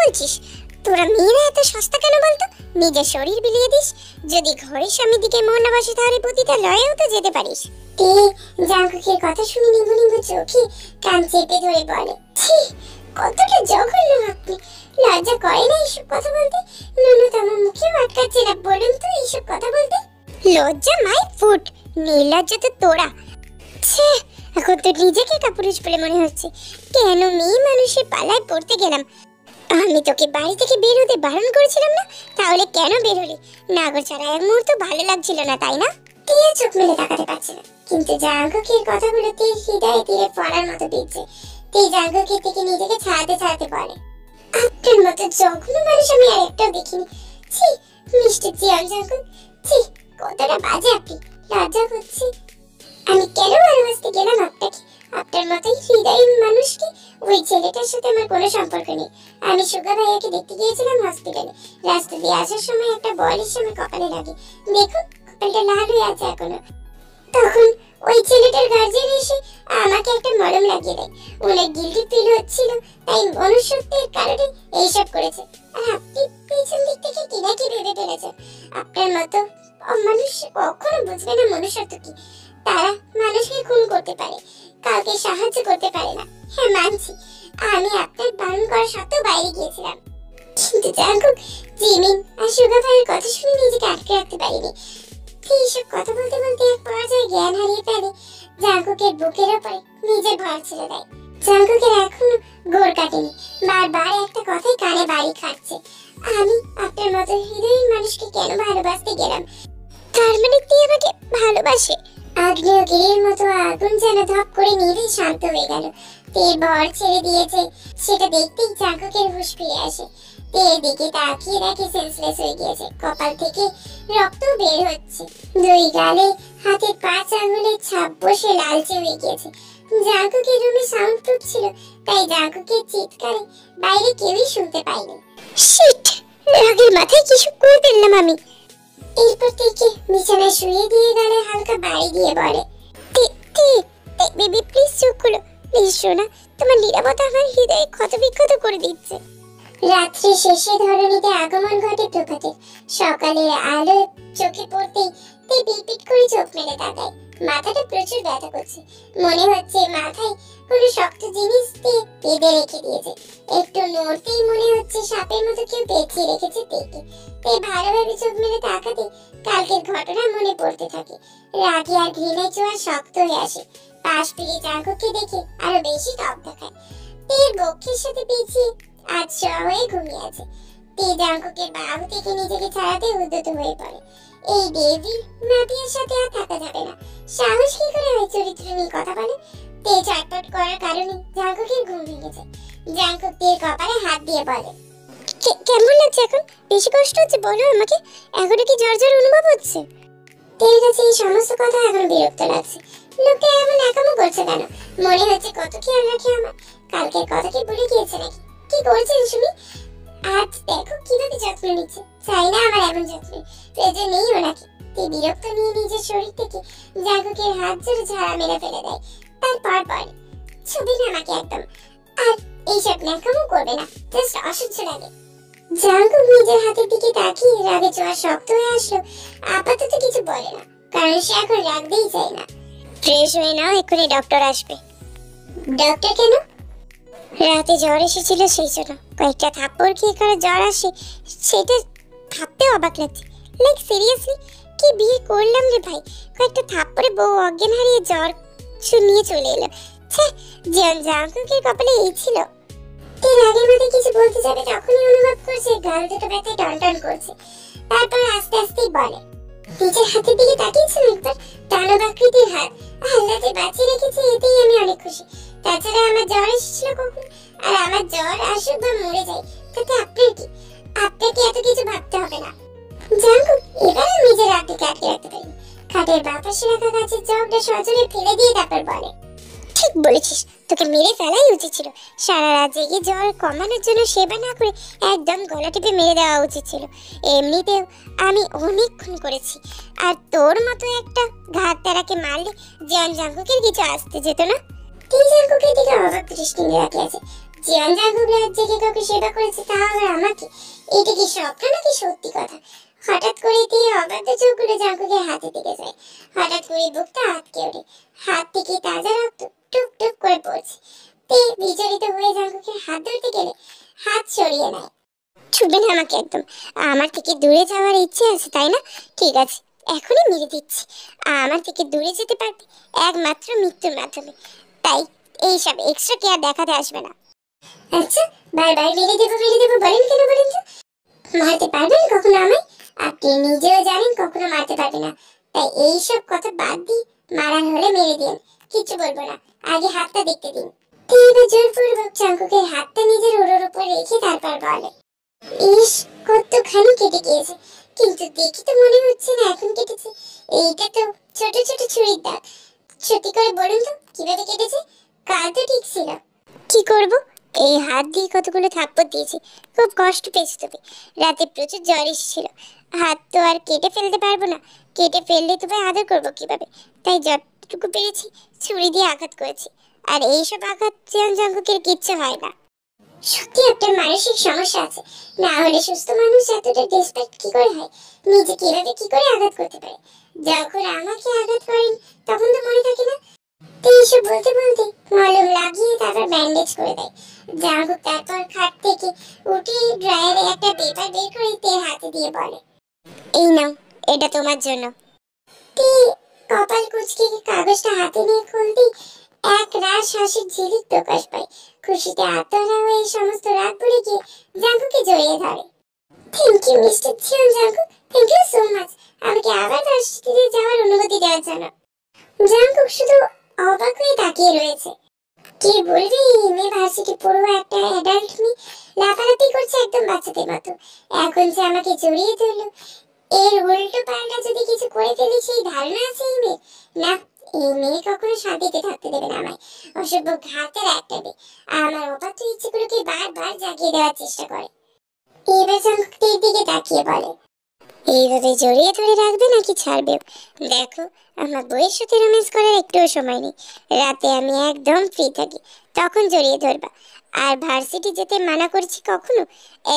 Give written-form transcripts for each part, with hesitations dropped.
বলছিস? তোরা মেয়েরা এত সস্তা কেন বলতো? নিজের শরীর বিলিয়ে দিস। যদি ঘরের সামনের দিকে মন না বসে তাহলে পতিতালয়েও তো যেতে পারিস। জাঙ্কুকের কথা শুনে নিভু নিভু চোখে কান চেপে ধরে বলে, ছি, কতটা জঘন্য আপনি। লজ্জা করে না এইসব কথা বলতে? ন্যূনতম মুখেও আটকাচ্ছে না বলুন তো এইসব কথা বলতে? লজ্জা মাই ফুট, নির্লজ্জ তো তোরা। ছে, এখন তো নিজেকে কাপুরুষ বলে মনে হচ্ছে। কেন মেয়ে মানুষের পালায় পড়তে গেলাম? আমি তোকে বাড়ি থেকে বের হতে বারণ করেছিলাম না? তাহলে কেন বের হলি? নাগর ছাড়া এক মুহূর্ত ভালো লাগছিল না, তাই না? টিয়া চোখ মেলে তাকাতে পারছে না, কিন্তু জাঙ্কুকের কথাগুলো তীর হৃদয়ে তীরে পড়ার মতো বিচ্ছে। জাঙ্কুকের থেকে নিজেকে ছাড়াতে ছাড়াতে বলে, আপনার মতো জঘন্য মানুষ আমি আর একটাও দেখিনি। ছি, মিস্টার জিয়ান জাঙ্কুক, ছি, কতটা বাজে আপনি। লজ্জা হচ্ছে। আমি কেন ভালোবাসতে গেলাম আপনাকে? আপনার মতো হৃদয়হীন মানুষকে। ওই ছেলেটার সাথে আমার কোনো সম্পর্ক নেই। আমি সুগা ভাইয়াকে দেখতে গিয়েছিলাম হসপিটালে। রাস্তা দিয়ে আসার সময় একটা বলিশ আমার কপালে লাগে। দেখুন, কপালটা লাল হয়ে আছে এখনো। তখন ওই ছেলেটার গার্জিয়ান এসে আমাকে একটা মলম লাগিয়ে দেয়। ওনার গিল্টি ফিল হচ্ছিল, তাই মনুষ্যত্বের কারণে এইসব করেছে। আর আপনি পেছন দিক থেকে কি না কি ভেবে ফেলেছেন। আপনার মতো মানুষ কখনো বুঝবে না মনুষ্যত্ব কি। তারা মানুষকে খুন করতে পারে, কাউকে সাহায্য করতে পারে না। হ্যাঁ, মানছি আমি আপনার বারণ করা সত্ত্বেও বাইরে গিয়েছিলাম, কিন্তু জাঙ্কুক, জিমিন আর সুগা ভাইয়ের কথা শুনে নিজেকে আটকে রাখতে পারিনি। এইসব কথা বলতে বলতে এক পর্যায়ে জ্ঞান হারিয়ে ফেলে। জাঙ্কুকের বুকের উপরে নিজের ভর ছেড়ে দেয়। জাঙ্কুকের এখনো গোড় কাটেনি, বারবার একটা কথাই কানে বাড়ি খাচ্ছে, আমি আপনার মতো হৃদয়হীন মানুষকে কেন ভালোবাসতে গেলাম? তার মানে তুই আমাকে ভালোবাসে? আগ্নেয়গিরির মতো আগুন যেন ধপ করে নিভে শান্ত হয়ে গেল। তের ভর ছেড়ে দিয়েছে, সেটা দেখতেই জাঙ্কুকের হুঁশ ফিরে আসে। তের দিকে তাকিয়ে দেখে সেন্সলেস হয়ে গিয়েছে, কপাল থেকে রক্ত বের হচ্ছে। দুই গালে হাতের 5 আঙ্গুলের ছাপ বসে লালচে হয়ে গিয়েছে। জাঙ্কুকের রুমে সাউন্ড প্রুফ ছিল, তাই জাঙ্কুকের চিৎকারে বাইরে কেউই শুনতে পায়নি। শিট, রাগের মাথায় কিছু করে ফেললাম আমি। এরপর থেকে বিছানায় শুয়ে দিয়ে গেলে হালকা বাড়ি দিয়ে বলে, বেবি প্লিজ চুপ করো, প্লিজ শোনা, তোমার নীরবতা আমার হৃদয়ে ক্ষতবিক্ষত করে দিচ্ছে। রাত্রি শেষে ধরণীতে আগমন ঘটে প্রভাতের। সকালের আলো চোখে পড়তেই তে পিটপিট করে চোখ মেলে তাকায়। মাথাটা প্রচুর ব্যথা করছে, মনে হচ্ছে মাথায় কোনো শক্ত জিনিস দিয়ে বেঁধে রেখে দিয়েছে। একটু নড়তেই মনে হচ্ছে সাপের মতো কেউ পেঁচিয়ে রেখেছে তেকে। তে ভালোভাবে চোখ মেলে তাকাতে কালকের ঘটনা মনে পড়তে থাকে। রাগে আর ঘৃণায় চোয়া শক্ত হয়ে আসে। পাশ ফিরে জাঙ্কুককে দেখে আরো বেশি টক দেখায়। তের বক্ষের সাথে পেঁচিয়ে আজ হয়ে ঘুমিয়ে আছে। তে জাঙ্কুকের বাহু থেকে নিজেকে ছাড়াতে উদ্যত হয়ে পড়ে। এই ডেভিল মাটির সাথে আর থাকা যাবে না। সাহস কি করে হয় চরিত্র নিয়ে কথা বলে? তে চটপট করার কারণে জাঙ্কুকের ঘুম ভেঙে যায়। জাঙ্কুক তের কপালে হাত দিয়ে বলে, কেমন লাগছে এখন? বেশি কষ্ট হচ্ছে বলো আমাকে? এখনো কি জ্বর জ্বর অনুভব হচ্ছে? তের কাছে এই সমস্ত কথা এখন বিরক্ত লাগছে। লোকটা এমন একামো করছে কেন? মনে হচ্ছে কত খেয়াল রাখে আমার। কালকের কথা কি ভুলে গিয়েছে নাকি? কি করছেন শুনি? আজ দেখো কিভাবে যত্ন নিচ্ছে। চাই না আমার এমন যত্ন, প্রয়োজন নেই ওনাকে। তে বিরক্ত নিয়ে নিজের শরীর থেকে জাঙ্কুকের হাত জোরে ঝাড়া মেরে ফেলে দেয়। তারপর বলে, ছবি না আমাকে একদম, আর এইসব ন্যাকামো করবে না, জাস্ট অসহ্য লাগে। জাঙ্কুক নিজের হাতের দিকে তাকিয়ে রাগে চোয়া শক্ত হয়ে আসলো। আপাতত কিছু বলে না, কারণ সে এখন রাখতেই চায় না। ফ্রেশ হয়ে নাও, এক্ষুনি ডক্টর আসবে। ডক্টর কেন? রাতে জ্বর এসেছিল সেই জন্য। কয়েকটা থাপ্পড় খেয়ে করে জ্বর আসে, সেটা ভাবতেও অবাক লাগছে। লাইক সিরিয়াসলি, কি বিয়ে করলাম রে ভাই? কয়েকটা থাপ্পড়ে বউ অজ্ঞান হারিয়ে জ্বর নিয়ে চলে এলো। জিয়ান জাঙ্কুকের কপালে এই ছিল। এর আগের মধ্যে কিছু বলতে যাবে তখনই অনুভব করছে গাল দুটো ব্যথায় টনটন করছে। তারপর আস্তে আস্তে বলে, নিজের হাতের দিকে তাকিয়েছেন একবার? দানব আকৃতির হাত, আল্লাহ যে বাঁচিয়ে রেখেছে এতেই আমি অনেক খুশি। তাছাড়া আমার জ্বর এসেছিল কখন? আর আমার জ্বর আসুক বা মরে যায় তাতে আপনার কি? আপনাকে এত কিছু ভাবতে হবে না। জাঙ্কুক এবার নিজের রাগটাকে আটকে রাখতে পারি। খাটের বাতাসে রাখা গাছের জগটা সজনে ফেলে দিয়ে তারপর বলে, ঠিক বলেছিস, তোকে মেরে ফেলাই উচিত ছিল। সারা রাত জেগে জ্বর কমানোর জন্য সেবা না করে একদম গলা টিপে মেরে দেওয়া উচিত ছিল। এমনিতেও আমি অনেকক্ষণ করেছি, আর তোর মতো একটা ঘাত তারাকে মারলে জিয়ান জাঙ্কুকের কিছু আসতে যেত না। তিনি জাঙ্কুকের দিকে অবাক দৃষ্টি নিয়ে রাখে আছে। জীবন জাঙ্কুক রাত জেগে কাউকে সেবা করেছে, তা আবার আমাকে। এটা কি স্বপ্ন নাকি সত্যি কথা? হঠাৎ করে দিয়ে অবাধ্য চোখগুলো জাঙ্কুকের হাতে দিকে যায়। হঠাৎ করে বুকটা আটকে ওঠে, হাত থেকে তাজা রক্ত টুপ টুপ করে পড়ছে। তে বিচলিত হয়ে জাঙ্কুকের হাত ধরতে গেলে হাত সরিয়ে নেয়। ছুটবেন আমাকে একদম। আমার থেকে দূরে যাওয়ার ইচ্ছে আছে তাই না? ঠিক আছে, এখনই মেরে দিচ্ছি। আমার থেকে দূরে যেতে পারবে একমাত্র মৃত্যুর মাধ্যমে। তাই এইসব এক্সট্রা কেয়ার দেখাতে আসবে না। আচ্ছা, বারবার মেরে দেবো বলেন কেন বলেন তো? মারতে পারবেন কখনো আমায়? আপনি নিজেও জানেন কখনো মারতে পারবে না। তাই এইসব কথা বাদ দিয়ে মারার হলে মেরে দিন, কিছু বলবো না। আগে হাতটা দেখতে দিন। এবার জোরপূর্বক চাঙ্কুকের হাতটা নিজের ওড়োর উপর রেখে তারপর বলে, ইস, কতখানি কেটে গিয়েছে, কিন্তু দেখি তো মনে হচ্ছে না এখন কেটেছে। এইটা তো ছোট ছোট ছুরির দাগ। সত্যি করে বলুন তো কিভাবে কেটেছে? কাল তো ঠিক ছিল। কি করব, এই হাত দিয়ে কতগুলো থাপ্পড় দিয়েছি। খুব কষ্ট পেয়েছি তবে। রাতে প্রচুর জ্বর এসেছিল। হাত তো আর কেটে ফেলতে পারবো না। কেটে ফেললে তোমায় আদর করবো কিভাবে? তাই যতটুকু পেরেছি ছুরি দিয়ে আঘাত করেছি। আর এইসব আঘাত জীবন জাঙ্কুকের কিচ্ছু হয় না। সত্যি একটা মানসিক সমস্যা আছে, না হলে সুস্থ মানুষ এতটা ডেসপারেট কি করে হয়? নিজে কিভাবে কি করে আঘাত করতে পারে? যখন আমাকে আঘাত করেন তখন তো মনে থাকে না। তো এইসব বলতে বলতে মলম লাগিয়ে তারপর ব্যান্ডেজ করে দেয়। জাঙ্কুক তারপর খাট থেকে উঠে ড্রয়ারে একটা পেপার বের করে তের হাতে দিয়ে বলে, এই নাও, এটা তোমার জন্য। তে কপাল কুঁচকে কাগজটা হাতে নিয়ে খুলতেই এক রাশ হাসির ঝিলিক প্রকাশ পায়। খুশিতে আত্মহারা হয়ে সমস্ত রাগ ভুলে গিয়ে জাঙ্কুকে জড়িয়ে ধরে। Thank you mister Jeon Jungkook, thank you so much আমাকে আবার ভার্সিটিতে যাওয়ার অনুমতি দেওয়ার জন্য। জাঙ্কুক শুধু অবাক হয়ে তাকিয়ে রয়েছে। কি বলবি, মেয়ে ভার্সিটি পড়ুয়া একটা অ্যাডাল্ট মেয়ে লাফালাফি করছে একদম বাচ্চাদের মতো। এখন যে আমাকে জড়িয়ে ধরলো, এর উল্টো পাল্টা যদি কিছু করে ফেলি সেই ধারণা আছে এই মেয়ে। না, এই মেয়ে কখনো শান্তিতে থাকতে দেবে না আমায়। অসভ্য ঘাতের একটা মেয়ে আমার অপাত্র ইচ্ছেগুলোকে বারবার জাগিয়ে দেওয়ার চেষ্টা করে। এবার জাঙ্কুকের দিকে তাকিয়ে বলে, এইভাবে জড়িয়ে ধরে রাখবে নাকি ছাড়বে? দেখো, আমার বইয়ের সাথে রোম্যান্স করার একটুও সময় নেই। রাতে আমি একদম ফ্রি থাকি, তখন জড়িয়ে ধরবা। আর ভার্সিটি যেতে মানা করছি কখনো?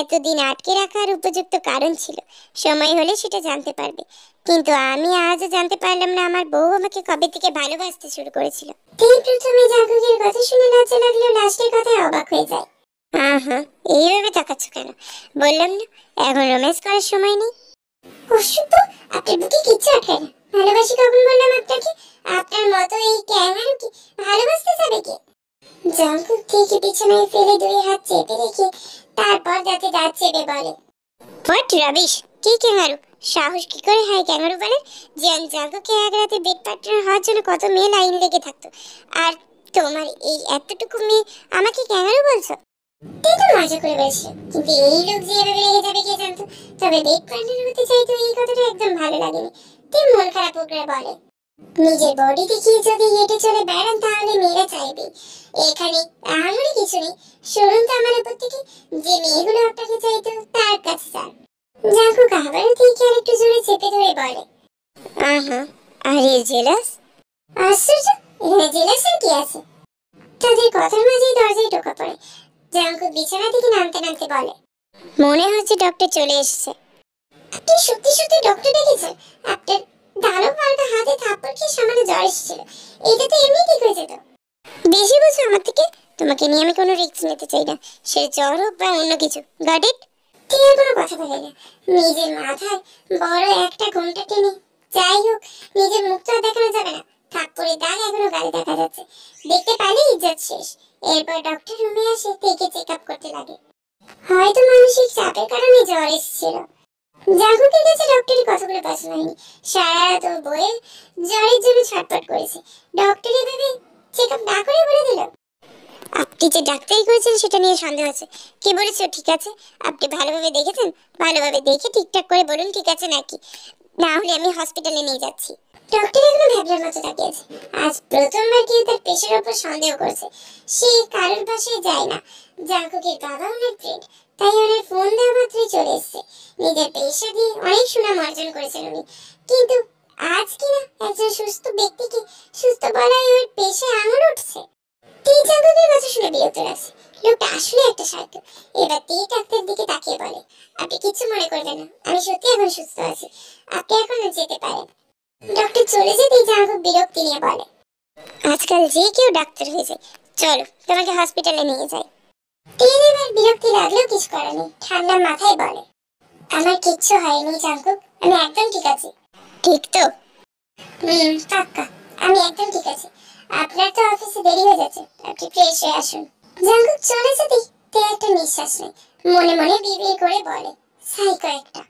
এতদিন আটকে রাখার উপযুক্ত কারণ ছিল, সময় হলে সেটা জানতে পারবে। কিন্তু আমি আজও জানতে পারলাম না আমার বউ আমাকে কবে থেকে ভালোবাসতে শুরু করেছিল। তিনি প্রথমে জাঙ্কুকের কথা শুনে লজ্জা লাগলেও লাস্টের কথায় অবাক হয়ে যায়। হ্যাঁ, এইভাবে তাকাচ্ছ কেন? বললাম না এখন রোম্যান্স করার সময় নেই। অসুস্থ, আপনার বুকে কিচ্ছু আটকে না। ভালোবাসি কখন বললাম আপনাকে? আপনার মতো এই ক্যাঙ্গারু কি ভালোবাসতে যাবে কি? জাঙ্কুক থেকে বিছানায় ফেলে দুই হাত চেপে রেখে তারপর যাতে দাঁত চেপে বলে, হোয়াট রাবিশ, কি ক্যাঙ্গারু? সাহস কি করে হয় ক্যাঙ্গারু বলে? জাঙ্কুকে এক রাতে বেড পার্টনার হওয়ার জন্য কত মেয়ে লাইন লেগে থাকতো, আর তোমার এই এতটুকু মেয়ে আমাকে ক্যাঙ্গারু বলছো? তুই তো মজা করে বলছিস, কিন্তু এই লোক যে এভাবে রেগে যাবে কে জানতো। তবে বেড পার্টনার হতে চাইতো এই কথাটা একদম ভালো লাগেনি। তুই মন খারাপ করে বলে, নিজের বডি দেখিয়ে যদি হেঁটে চলে বেড়ান তাহলে মেয়েরা চাইবে। এখানে আহামরি কিছু নেই। শুনুন তো আমার উপর থেকে, যে মেয়েগুলো আপনাকে চাইতো তার কাছে যান। জাঙ্কুক আবারও থেকে আর একটু জোরে চেপে ধরে বলে, আহা, আর ইউ জেলাস? আশ্চর্য, এখানে জেলাসের কি আছে? তাদের কথার মাঝেই দরজায় টোকা পড়ে। জাঙ্কুক বিছানা থেকে নামতে নামতে বলে, মনে হচ্ছে ডক্টর চলে এসেছে। আপনি সত্যি সত্যি ডক্টর ডেকেছেন? আপনার দানব মার্কা হাতে থাপ্পড় খেয়ে সামান্য জ্বর এসেছিল, এটা তো এমনি ঠিক হয়ে যেত। বেশি বুঝো আমার থেকে? তোমাকে নিয়ে আমি কোনো রিস্ক নিতে চাই না, সে জ্বর হোক বা অন্য কিছু। Got it? ঠিক আর কোনো কথা বলে না। নিজের মাথায় বড় একটা ঘোমটা টেনে, যাই হোক, নিজের মুখ তো আর দেখানো যাবে না। থাপ্পড়ের দাগ এখনো গালে দেখা যাচ্ছে, দেখতে পারলে ইজ্জত শেষ। এরপর ডক্টর রুমে আসে, থেকে চেক আপ করতে লাগে। হয়তো মানসিক চাপের কারণে জ্বর এসেছিল। জাঙ্কুকের কাছে ডক্টরের কথাগুলো পছন্দ হয়নি। সারা রাত ওর বইয়ের জ্বরের জন্য ছটফট করেছে। ডক্টর এভাবে চেক আপ না করে বলে দিল, আপনি যে ডাক্তারি করেছেন সেটা নিয়ে সন্দেহ আছে। কি বলেছো ঠিক আছে? আপনি ভালোভাবে দেখেছেন? ভালোভাবে দেখে ঠিকঠাক করে বলুন ঠিক আছে নাকি, না হলে আমি হসপিটালে নিয়ে যাচ্ছি। ডক্টর এখনো ভ্যাবলার মতো তাকিয়েছে। আজ প্রথমবার কেউ তার পেশের ওপর সন্দেহ করছে। সে কারোর বাসায় যায় না। জাঙ্কুকের বাবা ওনার ফ্রেন্ড, তাই ওনার ফোন দেওয়া মাত্রই চলে এসছে। নিজের পেশা দিয়ে অনেক সুনাম অর্জন করেছেন উনি, কিন্তু আজ কিনা একজন সুস্থ ব্যক্তিকে সুস্থ বলায় ওর পেশায় আঙুল উঠছে। তিনি জাঙ্কুকের কথা শুনে বিরক্ত লাগছে, লোকটা আসলে একটা সাইকো। এবার দিয়ে ডাক্তার দিকে তাকিয়ে বলে, আপনি কিছু মনে করবেন না, আমি সত্যি এখন সুস্থ আছি, আপনি এখনো যেতে পারেন। ডক্টর চলে যেতেই জাঙ্কুক বিরক্তি নিয়ে বলে, আজকাল যে কেউ ডাক্তার হয়ে যায়, চলো তোমাকে হসপিটালে নিয়ে যাই। টিন এবার বিরক্তি লাগলেও কিছু করে নেই, ঠান্ডা মাথায় বলে, আমার কিচ্ছু হয়নি জাঙ্কুক, আমি একদম ঠিক আছি। ঠিক তো? পাক্কা, আমি একদম ঠিক আছি। আপনার তো অফিসে দেরি হয়ে যাচ্ছে, আপনি ফ্রেশ হয়ে আসুন। জাঙ্কুক চলে যেতেই তে একটা নিঃশ্বাস নেয়, মনে মনে বিড়বিড় করে বলে, সাইকো একটা।